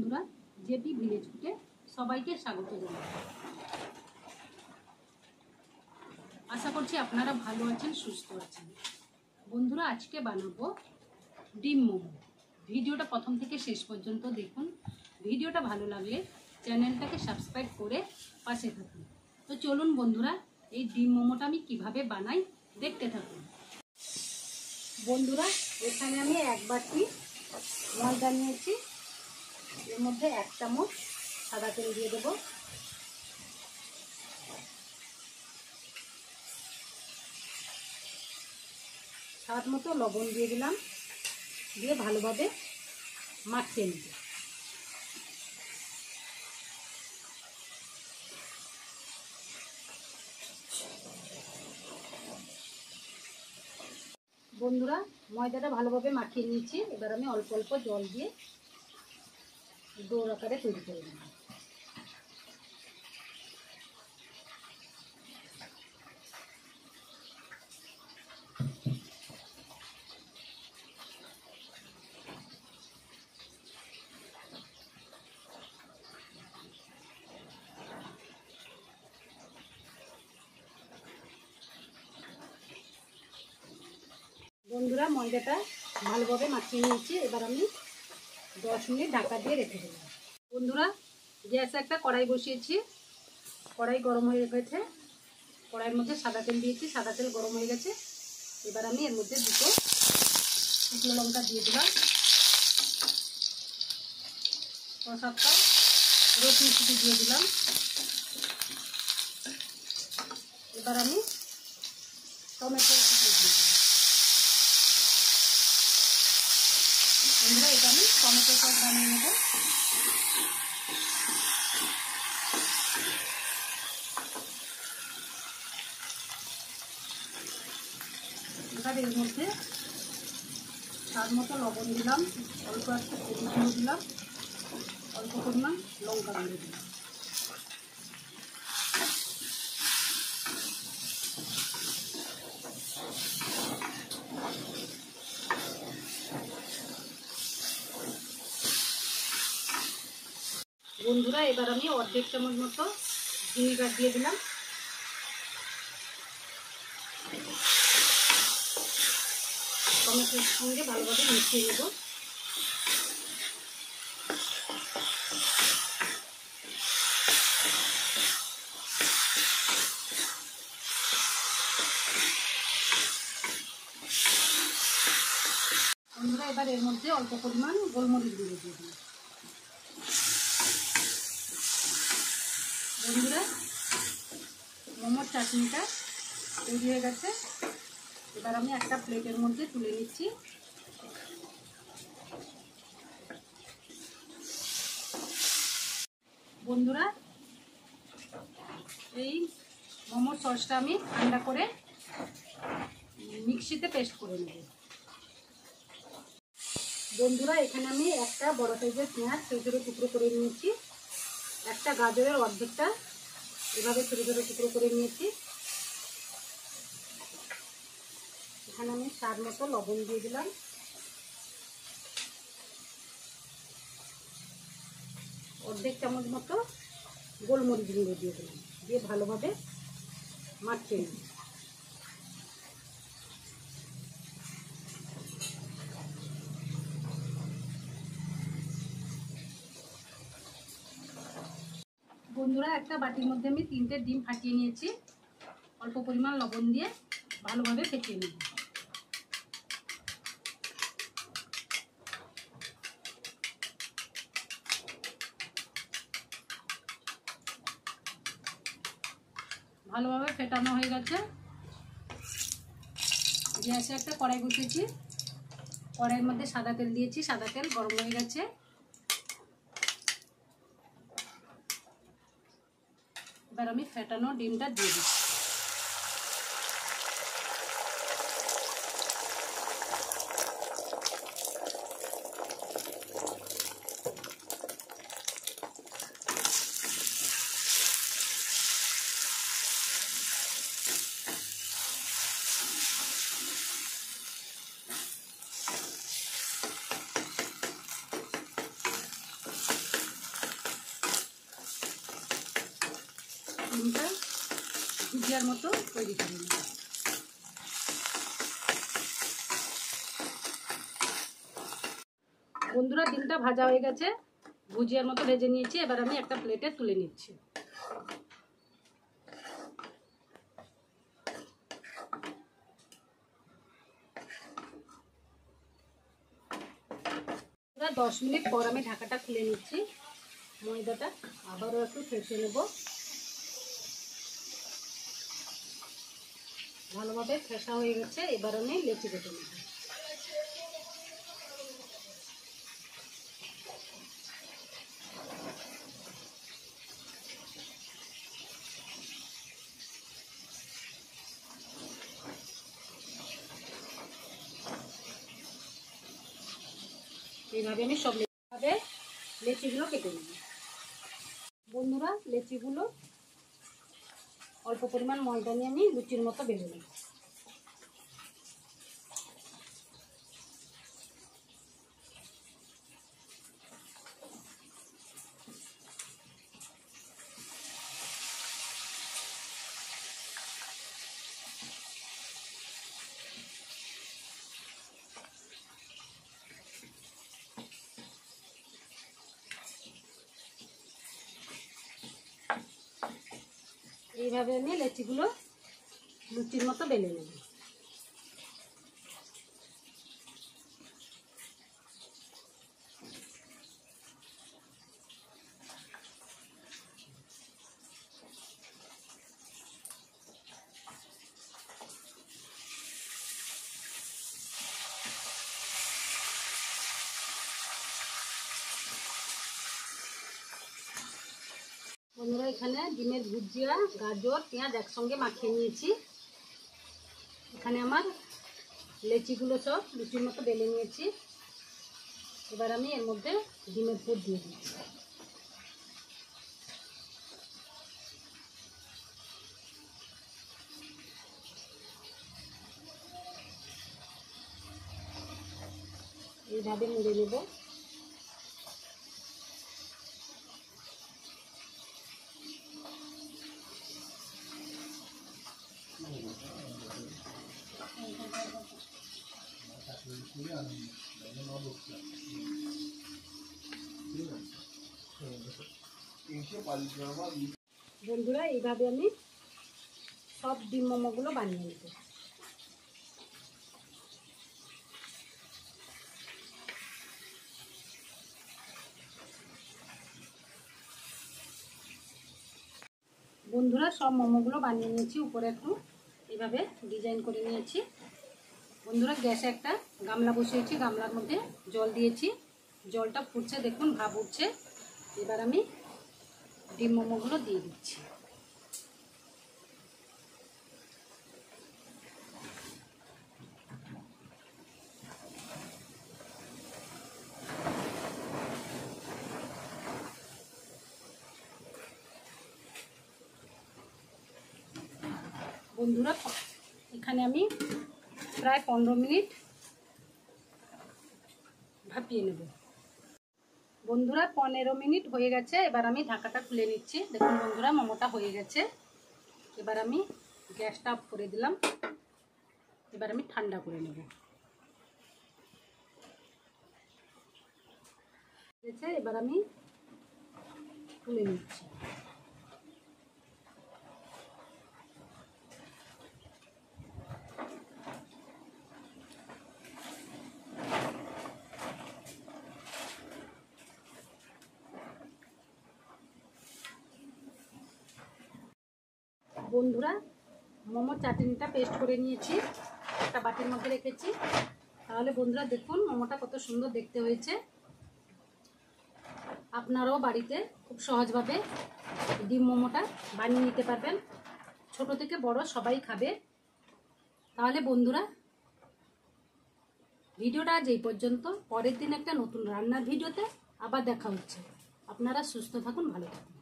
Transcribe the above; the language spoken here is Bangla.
বন্ধুরা, জেপি ভিলেজ ফুডে সবাইকে স্বাগত জানাই। আশা করছি আপনারা ভালো আছেন, সুস্থ আছেন। বন্ধুরা, আজকে বানাবো ডিম মোমো। ভিডিওটা প্রথম থেকে শেষ পর্যন্ত দেখুন। ভিডিওটা ভালো লাগলে চ্যানেলটাকে সাবস্ক্রাইব করে পাশে থাকুন। তো চলুন বন্ধুরা, এই ডিম মোমোটা আমি কিভাবে বানাই দেখতে থাকুন। বন্ধুরা, এখানে আমি এক বাটি ময়দা নিয়েছি। এর মধ্যে 1 চামচ সাদা তেল দিয়ে দেবো। স্বাদ মতো লবণ দিয়ে দিলাম, দিয়ে ভালোভাবে মাখিয়ে নেব। বন্ধুরা, ময়দাটা ভালোভাবে মাখিয়ে নিয়েছি। এবার আমি অল্প অল্প জল দিয়ে ডো আকারে তৈরি করে নেব। বন্ধুরা, ময়দাটা ভালোভাবে মাখিয়ে নিয়েছি। এবার আমি 10 মিনিট ঢাকা দিয়ে রেখে দেব। বন্ধুরা, গ্যাসে একটা কড়াই বসিয়েছি। কড়াই গরম হয়ে গেছে। কড়াইয়ের মধ্যে সাদা তেল দিয়েছি। সাদা তেল গরম হয়ে গেছে। এবার আমি এর মধ্যে 2 শুকনো লঙ্কা দিয়ে দিলাম। 6-7টা রসুন কুচি দিয়ে দিলাম। এবার আমি টমেটো কুচি দিয়ে দিলাম। বন্ধুরা, এটা আমি টমেটো সস বানিয়ে নেব। এবার এর মধ্যে স্বাদ মতো লবণ দিলাম, অল্প একটু হলুদ গুঁড়ো দিলাম, অল্প পরিমাণ লঙ্কা গুঁড়ো দিলাম। বন্ধুরা, এবার আমি 1/2 চামচ মতো ভিনেগার দিয়ে দিলাম। টমেটোর সঙ্গে ভালোভাবে মিশিয়ে নেব। বন্ধুরা, এবার এর মধ্যে অল্প পরিমাণ গোলমরিচ গুঁড়ো দিয়ে দিলাম। বন্ধুরা, মোমোর চাটনিটা তৈরি হয়ে গেছে। এবার আমি একটা প্লেটের মধ্যে তুলে নিচ্ছি। বন্ধুরা, এই মোমোর সসটা আমি ঠান্ডা করে মিক্সিতে পেস্ট করে নেব। বন্ধুরা, এখানে আমি একটা বড় সাইজের পেঁয়াজ ছোটো ছোটো টুকরো করে নিয়েছি। একটা গাজরের অর্ধেকটা এভাবে ছোটো ছোটো টুকরো করে নিয়েছি। এখানে আমি স্বাদ মতো লবণ দিয়ে দিলাম। অর্ধেক চামচ মতো গোলমরিচ গুঁড়ো দিয়ে দিলাম, দিয়ে ভালোভাবে মাখিয়ে নিই। বন্ধুরা, একটা বাটির মধ্যে আমি 3টে ডিম ফাটিয়ে নিয়েছি। অল্প পরিমাণ লবণ দিয়ে ভালোভাবে ফেটিয়ে নেব। ভালোভাবে ফেটানো হয়ে গেছে। গ্যাসে একটা কড়াই বসিয়েছি। কড়াইয়ের মধ্যে সাদা তেল দিয়েছি। সাদা তেল গরম হয়ে গেছে। এবার আমি ফেটানো ডিমটা দিয়ে দিচ্ছি। ডিমটা ভুজিয়ার মতো তৈরি করে নেব। বন্ধুরা ডিমটা ভাজা হয়ে গেছে, ভুজিয়ার মতো ভেজে নিয়েছি। এবার আমি একটা প্লেটে তুলে নিচ্ছি। পুরো 10 মিনিট পর আমি ঢাকাটা খুলে নিচ্ছি। ময়দাটা আবারও একটু ঠেসে নেব। ভালোভাবে ঠেসা হয়ে গেছে। এবার আমি লেচি কেটে নেব। এইভাবে আমি সব লেচিগুলো কেটে নেব। বন্ধুরা লেচিগুলো অল্প পরিমাণ ময়দা নিয়ে আমি লুচির মতো বেলে নেব। এইভাবে আমি লেচিগুলো লুচির মতো বেলে নেব। বন্ধুরা এখানে ডিমের ভুজিয়া, গাজর, পেঁয়াজ একসঙ্গে মাখিয়ে নিয়েছি। এখানে আমার লেচিগুলো সব লুচির মতো বেলে নিয়েছি। এবার আমি এর মধ্যে ডিমের পুর দিয়ে দিচ্ছি। এইভাবে মুড়ে নেব। বন্ধুরা এইভাবে আমি সব ডিম মোমোগুলো বানিয়ে নেব। বন্ধুরা সব মোমোগুলো বানিয়ে নিয়েছি। উপরে একটু এইভাবে ডিজাইন করে নিয়েছি। বন্ধুরা গ্যাসে একটা গামলা বসিয়েছি, গামলার মধ্যে জল দিয়েছি। জলটা ফুটছে, দেখুন ভাপ উঠছে। এবার আমি ডিম মোমোগুলো দিয়ে দিচ্ছি। বন্ধুরা এখানে আমি প্রায় 15 মিনিট ভাপিয়ে নেব। বন্ধুরা 15 মিনিট হয়ে গেছে। এবার আমি ঢাকাটা খুলে নিচ্ছি। দেখুন বন্ধুরা মোমোটা হয়ে গেছে। এবার আমি গ্যাসটা অফ করে দিলাম। এবার আমি ঠান্ডা করে নেব। এবার আমি তুলে নিচ্ছি। বন্ধুরা মোমোর চাটনিটা পেস্ট করে নিয়েছি, একটা বাটির মধ্যে রেখেছি। তাহলে বন্ধুরা দেখুন মোমোটা কত সুন্দর দেখতে হয়েছে। আপনারাও বাড়িতে খুব সহজভাবে ডিম মোমোটা বানিয়ে নিতে পারবেন। ছোট থেকে বড় সবাই খাবে। তাহলে বন্ধুরা ভিডিওটা আজ এই পর্যন্ত। পরের দিন একটা নতুন রান্নার ভিডিওতে আবার দেখা হচ্ছে। আপনারা সুস্থ থাকুন, ভালো থাকুন।